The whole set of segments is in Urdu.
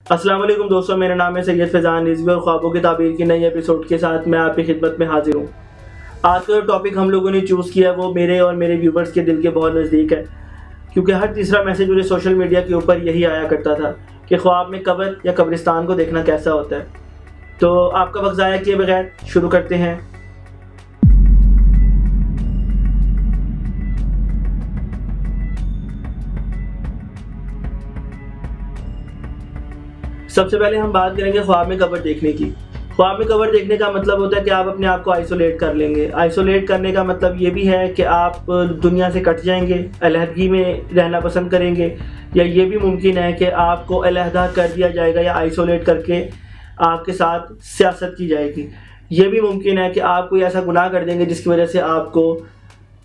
السلام علیکم دوستوں، میرا نام ہے سید فیضان رضوی اور خوابوں کی تعبیر کی نئی ایپیسوڈ کے ساتھ میں آپ کی خدمت میں حاضر ہوں۔ آج کا جو ٹاپک ہم لوگوں نے چوز کیا ہے وہ میرے اور میرے ویورز کے دل کے بہت نزدیک ہے، کیونکہ ہر تیسرا میسیج مجھے سوشل میڈیا کے اوپر یہی آیا کرتا تھا کہ خواب میں قبر یا قبرستان کو دیکھنا کیسا ہوتا ہے۔ تو آپ کا وقت ضائع کیے بغیر شروع کرتے ہیں۔ سب سے پہلے ہم بات کریں گے خواب میں قبر دیکھنے کی۔ خواب میں قبر دیکھنے کا مطلب ہوتا ہے کہ آپ اپنے آپ کو آئسولیٹ کر لیں گے۔ آئسولیٹ کرنے کا مطلب یہ بھی ہے کہ آپ دنیا سے کٹ جائیں گے، علیحدگی میں رہنا پسند کریں گے، یا یہ بھی ممکن ہے کہ آپ کو علیحدہ کر دیا جائے گا یا آئسولیٹ کر کے آپ کے ساتھ سیاست کی جائے گی۔ یہ بھی ممکن ہے کہ آپ کوئی ایسا گناہ کر دیں گے جس کی وجہ سے آپ کو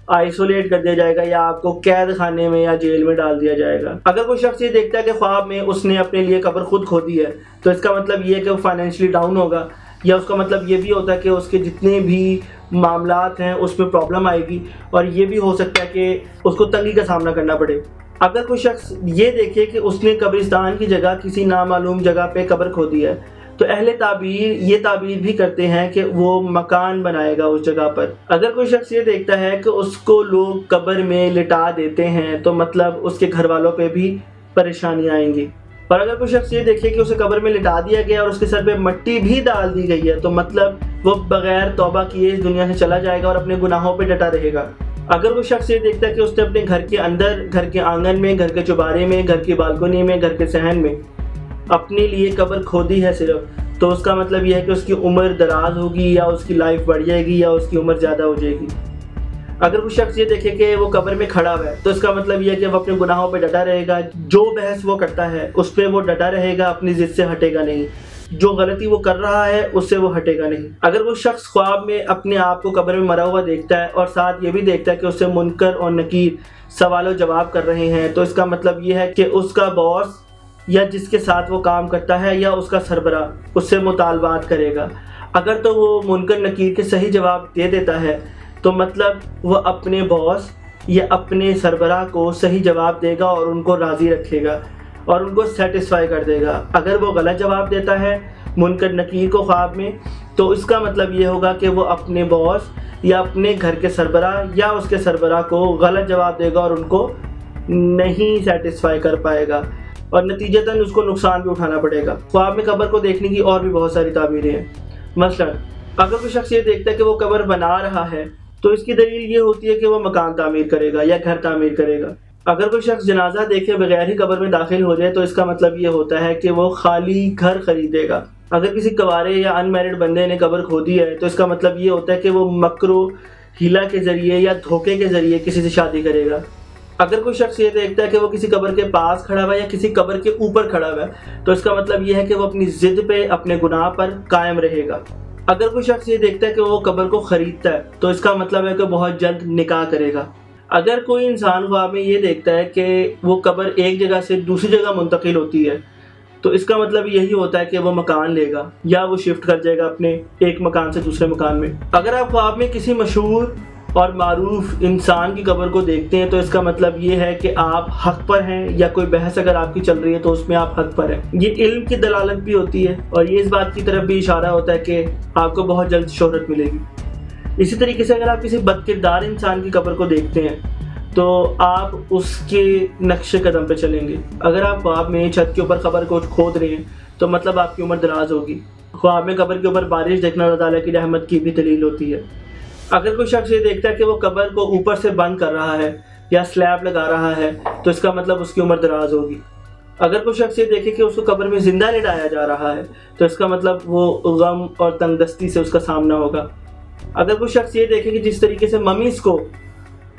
آئسولیٹ کر دیا جائے گا یا آپ کو قید خانے میں یا جیل میں ڈال دیا جائے گا۔ اگر کوئی شخص یہ دیکھتا ہے کہ خواب میں اس نے اپنے لیے قبر خود کھودی ہے تو اس کا مطلب یہ ہے کہ وہ فائنینشلی ڈاؤن ہوگا، یا اس کا مطلب یہ بھی ہوتا ہے کہ اس کے جتنے بھی معاملات ہیں اس میں پرابلم آئے گی، اور یہ بھی ہو سکتا ہے کہ اس کو تنگی کا سامنا کرنا پڑے۔ اگر کوئی شخص یہ دیکھے کہ اس نے قبرستان کی جگہ کسی نامعلوم جگہ پہ قبر کھودی ہے تو اہل تعبیر یہ تعبیر بھی کرتے ہیں کہ وہ مکان بنائے گا اس جگہ پر۔ اگر کوئی شخص یہ دیکھتا ہے کہ اس کو لوگ قبر میں لٹا دیتے ہیں تو مطلب اس کے گھر والوں پہ بھی پریشانی آئیں گی۔ اور اگر کوئی شخص یہ دیکھے کہ اسے قبر میں لٹا دیا گیا اور اس کے سر پہ مٹی بھی ڈال دی گئی ہے تو مطلب وہ بغیر توبہ کیے اس دنیا سے چلا جائے گا اور اپنے گناہوں پہ ڈٹا رہے گا۔ اگر کوئی شخص یہ دیکھتا ہے کہ اس نے اپنے گھر کے اندر، گھر کے آنگن میں، گھر کے چوبارے میں، گھر کی بالکنی میں، گھر کے صحن میں اپنے لیے قبر کھودی ہے صرف، تو اس کا مطلب یہ ہے کہ اس کی عمر دراز ہوگی یا اس کی لائف بڑھ جائے گی یا اس کی عمر زیادہ ہو جائے گی۔ اگر کوئی شخص یہ دیکھے کہ وہ قبر میں کھڑا ہوا ہے تو اس کا مطلب یہ ہے کہ وہ اپنے گناہوں پہ ڈٹا رہے گا، جو بحث وہ کرتا ہے اس پہ وہ ڈٹا رہے گا، اپنی ضد سے ہٹے گا نہیں، جو غلطی وہ کر رہا ہے اس سے وہ ہٹے گا نہیں۔ اگر کوئی شخص خواب میں اپنے آپ کو قبر میں مرا ہوا دیکھتا ہے اور ساتھ یہ بھی دیکھتا ہے کہ اس سے منکر اور نکیر سوال و جواب کر رہے ہیں تو اس کا مطلب یہ ہے کہ اس کا باس یا جس کے ساتھ وہ کام کرتا ہے یا اس کا سربراہ اس سے مطالبات کرے گا۔ اگر تو وہ منکر نکیر کے صحیح جواب دے دیتا ہے تو مطلب وہ اپنے باس یا اپنے سربراہ کو صحیح جواب دے گا اور ان کو راضی رکھے گا اور ان کو سیٹسفائی کر دے گا۔ اگر وہ غلط جواب دیتا ہے منکر نکیر کو خواب میں تو اس کا مطلب یہ ہوگا کہ وہ اپنے باس یا اپنے گھر کے سربراہ یا اس کے سربراہ کو غلط جواب دے گا اور ان کو نہیں سیٹسفائی کر پائے گا، اور نتیجتاً اس کو نقصان بھی اٹھانا پڑے گا۔ خواب میں قبر کو دیکھنے کی اور بھی بہت ساری تعبیریں ہیں۔ مثلا اگر کوئی شخص یہ دیکھتا ہے کہ وہ قبر بنا رہا ہے تو اس کی دلیل یہ ہوتی ہے کہ وہ مکان تعمیر کرے گا یا گھر تعمیر کرے گا۔ اگر کوئی شخص جنازہ دیکھے بغیر ہی قبر میں داخل ہو جائے تو اس کا مطلب یہ ہوتا ہے کہ وہ خالی گھر خریدے گا۔ اگر کسی کوارے یا ان میرڈ بندے نے قبر کھودی ہے تو اس کا مطلب یہ ہوتا ہے کہ وہ مکر و ہیلا کے ذریعے یا دھوکے کے ذریعے کسی سے شادی کرے گا۔ اگر کوئی شخص یہ دیکھتا ہے کہ وہ کسی قبر کے پاس کھڑا ہوا ہے یا کسی قبر کے اوپر کھڑا ہوا ہے تو اس کا مطلب یہ ہے کہ وہ اپنی ضد پہ، اپنے گناہ پر قائم رہے گا۔ اگر کوئی شخص یہ دیکھتا ہے کہ وہ قبر کو خریدتا ہے تو اس کا مطلب ہے کہ بہت جلد نکاح کرے گا۔ اگر کوئی انسان خواب میں یہ دیکھتا ہے کہ وہ قبر ایک جگہ سے دوسری جگہ منتقل ہوتی ہے تو اس کا مطلب یہی ہوتا ہے کہ وہ مکان لے گا یا وہ شفٹ کر جائے گا اپنے ایک مکان سے دوسرے مکان میں۔ اگر آپ خواب میں کسی مشہور اور معروف انسان کی قبر کو دیکھتے ہیں تو اس کا مطلب یہ ہے کہ آپ حق پر ہیں، یا کوئی بحث اگر آپ کی چل رہی ہے تو اس میں آپ حق پر ہیں۔ یہ علم کی دلالت بھی ہوتی ہے اور یہ اس بات کی طرف بھی اشارہ ہوتا ہے کہ آپ کو بہت جلد شہرت ملے گی۔ اسی طریقے سے اگر آپ کسی بد کردار انسان کی قبر کو دیکھتے ہیں تو آپ اس کے نقش قدم پہ چلیں گے۔ اگر آپ خواب میں چھت کے اوپر قبر کو کھود رہے ہیں تو مطلب آپ کی عمر دراز ہوگی۔ خواب میں قبر کے اوپر بارش دیکھنا اللہ تعالیٰ کی رحمت کی بھی دلیل ہوتی ہے۔ اگر کوئی شخص یہ دیکھتا ہے کہ وہ قبر کو اوپر سے بند کر رہا ہے یا سلیب لگا رہا ہے تو اس کا مطلب اس کی عمر دراز ہوگی۔ اگر کوئی شخص یہ دیکھے کہ اس کو قبر میں زندہ لٹایا جا رہا ہے تو اس کا مطلب وہ غم اور تنگ دستی سے اس کا سامنا ہوگا۔ اگر کوئی شخص یہ دیکھے کہ جس طریقے سے ممیز کو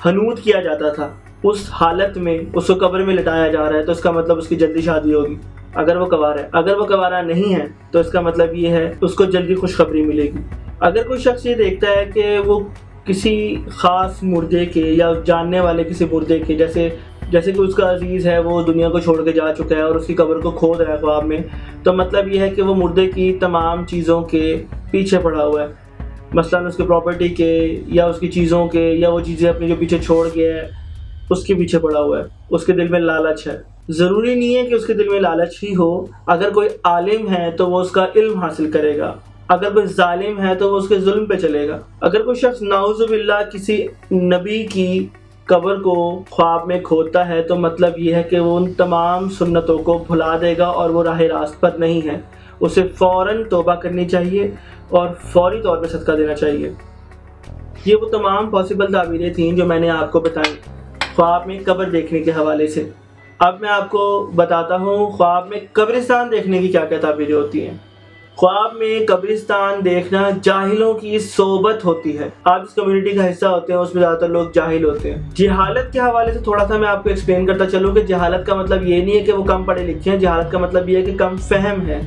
حنوط کیا جاتا تھا اس حالت میں اس کو قبر میں لٹایا جا رہا ہے تو اس کا مطلب اس کی جلدی شادی ہوگی اگر وہ کوارا ہے۔ اگر وہ کوارا نہیں ہے تو اس کا مطلب یہ ہے اس کو جلدی خوشخبری ملے گی۔ اگر کوئی شخص یہ دیکھتا ہے کہ وہ کسی خاص مردے کے یا جاننے والے کسی مردے کے جیسے کہ اس کا عزیز ہے وہ دنیا کو چھوڑ کے جا چکا ہے اور اس کی قبر کو کھود رہا ہے خواب میں، تو مطلب یہ ہے کہ وہ مردے کی تمام چیزوں کے پیچھے پڑا ہوا ہے، مثلا اس کے پراپرٹی کے یا اس کی چیزوں کے یا وہ چیزیں اپنے جو پیچھے چھوڑ گیا ہے اس کے پیچھے پڑا ہوا ہے، اس کے دل میں لالچ ہے۔ ضروری نہیں ہے کہ اس کے دل میں لالچ ہی ہو. اگر کوئی عالم ہے تو وہ اس کا علم حاصل کرے گا، اگر کوئی ظالم ہے تو وہ اس کے ظلم پہ چلے گا. اگر کوئی شخص نعوذ باللہ کسی نبی کی قبر کو خواب میں کھودتا ہے تو مطلب یہ ہے کہ وہ ان تمام سنتوں کو بھلا دے گا اور وہ راہ راست پر نہیں ہے. اسے فوراً توبہ کرنی چاہیے اور فوری طور پہ صدقہ دینا چاہیے. یہ وہ تمام پاسبل تعبیریں تھیں جو میں نے آپ کو بتائیں خواب میں قبر دیکھنے کے حوالے سے. اب میں آپ کو بتاتا ہوں خواب میں قبرستان دیکھنے کی کیا کیا تعبیریں ہوتی ہیں. خواب میں قبرستان دیکھنا جاہلوں کی صحبت ہوتی ہے. آپ اس کمیونٹی کا حصہ ہوتے ہیں، اس میں زیادہ تر لوگ جاہل ہوتے ہیں. جہالت کے حوالے سے تھوڑا سا میں آپ کو ایکسپلین کرتا چلوں کہ جہالت کا مطلب یہ نہیں ہے کہ وہ کم پڑھے لکھے ہیں. جہالت کا مطلب یہ ہے کہ کم فہم ہے.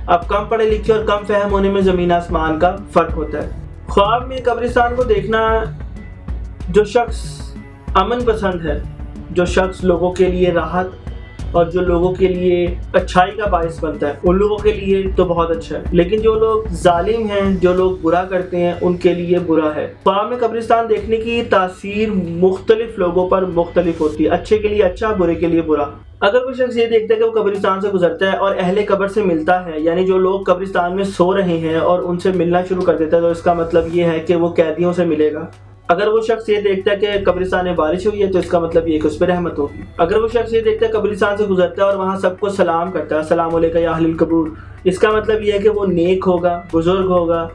اب کم پڑھے لکھے اور کم فہم ہونے میں زمین آسمان کا فرق ہوتا ہے. خواب میں قبرستان کو دیکھنا جو شخص امن پسند ہے، جو شخص لوگوں کے لیے راحت اور جو لوگوں کے لیے اچھائی کا باعث بنتا ہے، ان لوگوں کے لیے تو بہت اچھا ہے. لیکن جو لوگ ظالم ہیں، جو لوگ برا کرتے ہیں، ان کے لیے برا ہے. خواب میں قبرستان دیکھنے کی تاثیر مختلف لوگوں پر مختلف ہوتی ہے. اچھے کے لیے اچھا، برے کے لیے برا. اگر کوئی شخص یہ دیکھتا ہے کہ وہ قبرستان سے گزرتا ہے اور اہل قبر سے ملتا ہے، یعنی جو لوگ قبرستان میں سو رہے ہیں اور ان سے ملنا شروع کر دیتا ہے، تو اس کا مطلب یہ ہے کہ وہ قیدیوں سے ملے گا. اگر وہ شخص یہ دیکھتا ہے کہ قبرستان میں بارش ہوئی ہے تو اس کا مطلب یہ کہ اس پہ رحمت ہوگی. اگر وہ شخص یہ دیکھتا ہے قبرستان سے گزرتا ہے اور وہاں سب کو سلام کرتا ہے، السلام علیکم یا اہل القبور، اس کا مطلب یہ ہے کہ وہ نیک ہوگا، بزرگ ہوگا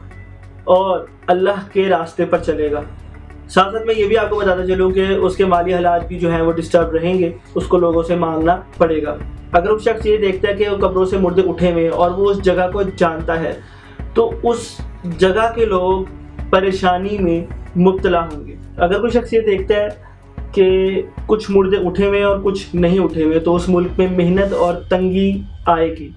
اور اللہ کے راستے پر چلے گا. ساتھ ساتھ میں یہ بھی آپ کو بتاتا چلوں کہ اس کے مالی حالات بھی جو ہیں وہ ڈسٹرب رہیں گے، اس کو لوگوں سے مانگنا پڑے گا. اگر وہ شخص یہ دیکھتا ہے کہ وہ قبروں سے مردے اٹھے ہوئے اور وہ اس جگہ کو جانتا ہے تو اس جگہ کے لوگ پریشانی میں مبتلا ہوں گے. اگر کوئی شخص یہ دیکھتا ہے کہ کچھ مردے اٹھے ہوئے اور کچھ نہیں اٹھے ہوئے تو اس ملک میں محنت اور تنگی آئے گی.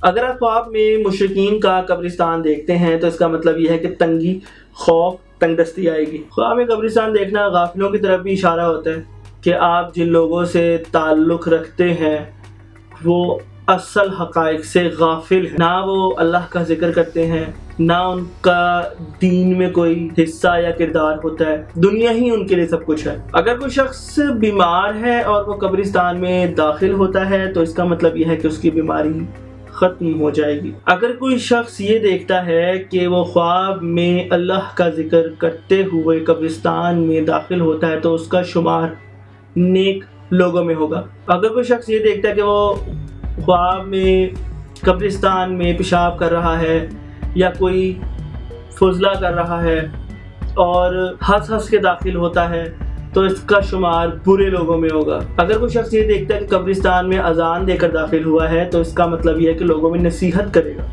اگر آپ خواب میں مشرکین کا قبرستان دیکھتے ہیں تو اس کا مطلب یہ ہے کہ تنگی، خوف، تنگ دستی آئے گی. خواب میں قبرستان دیکھنا غافلوں کی طرف بھی اشارہ ہوتا ہے کہ آپ جن لوگوں سے تعلق رکھتے ہیں وہ اصل حقائق سے غافل ہیں. نہ وہ اللہ کا ذکر کرتے ہیں، نہ ان کا دین میں کوئی حصہ یا کردار ہوتا ہے. دنیا ہی ان کے لیے سب کچھ ہے. اگر کوئی شخص بیمار ہے اور وہ قبرستان میں داخل ہوتا ہے تو اس کا مطلب یہ ہے کہ اس کی بیماری ختم ہو جائے گی. اگر کوئی شخص یہ دیکھتا ہے کہ وہ خواب میں اللہ کا ذکر کرتے ہوئے قبرستان میں داخل ہوتا ہے تو اس کا شمار نیک لوگوں میں ہوگا. اگر کوئی شخص یہ دیکھتا ہے کہ وہ خواب میں قبرستان میں پیشاب کر رہا ہے یا کوئی فضلہ کر رہا ہے اور ہنس ہنس کے داخل ہوتا ہے تو اس کا شمار برے لوگوں میں ہوگا. اگر کوئی شخص یہ دیکھتا ہے کہ قبرستان میں اذان دے کر داخل ہوا ہے تو اس کا مطلب یہ ہے کہ لوگوں میں نصیحت کرے گا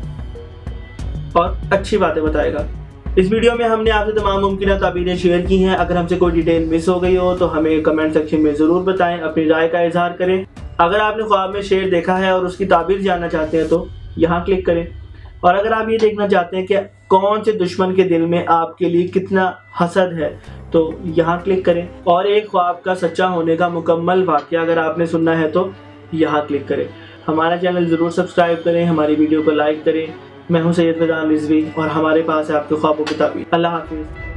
اور اچھی باتیں بتائے گا. اس ویڈیو میں ہم نے آپ سے تمام ممکنہ تعبیریں شیئر کی ہیں. اگر ہم سے کوئی ڈیٹیل مس ہو گئی ہو تو ہمیں کمنٹ سیکشن میں ضرور بتائیں، اپنی رائے کا اظہار کریں. اگر آپ نے خواب میں شیر دیکھا ہے اور اس کی تعبیر جاننا چاہتے ہیں تو یہاں کلک کریں. اور اگر آپ یہ دیکھنا چاہتے ہیں کہ کون سے دشمن کے دل میں آپ کے لیے کتنا حسد ہے تو یہاں کلک کریں. اور ایک خواب کا سچا ہونے کا مکمل واقعہ اگر آپ نے سننا ہے تو یہاں کلک کریں. ہمارا چینل ضرور سبسکرائب کریں، ہماری ویڈیو کو لائک کریں. میں ہوں سید فیضان رضوی اور ہمارے پاس ہے آپ کے خوابوں کی تعبیر. اللہ حافظ.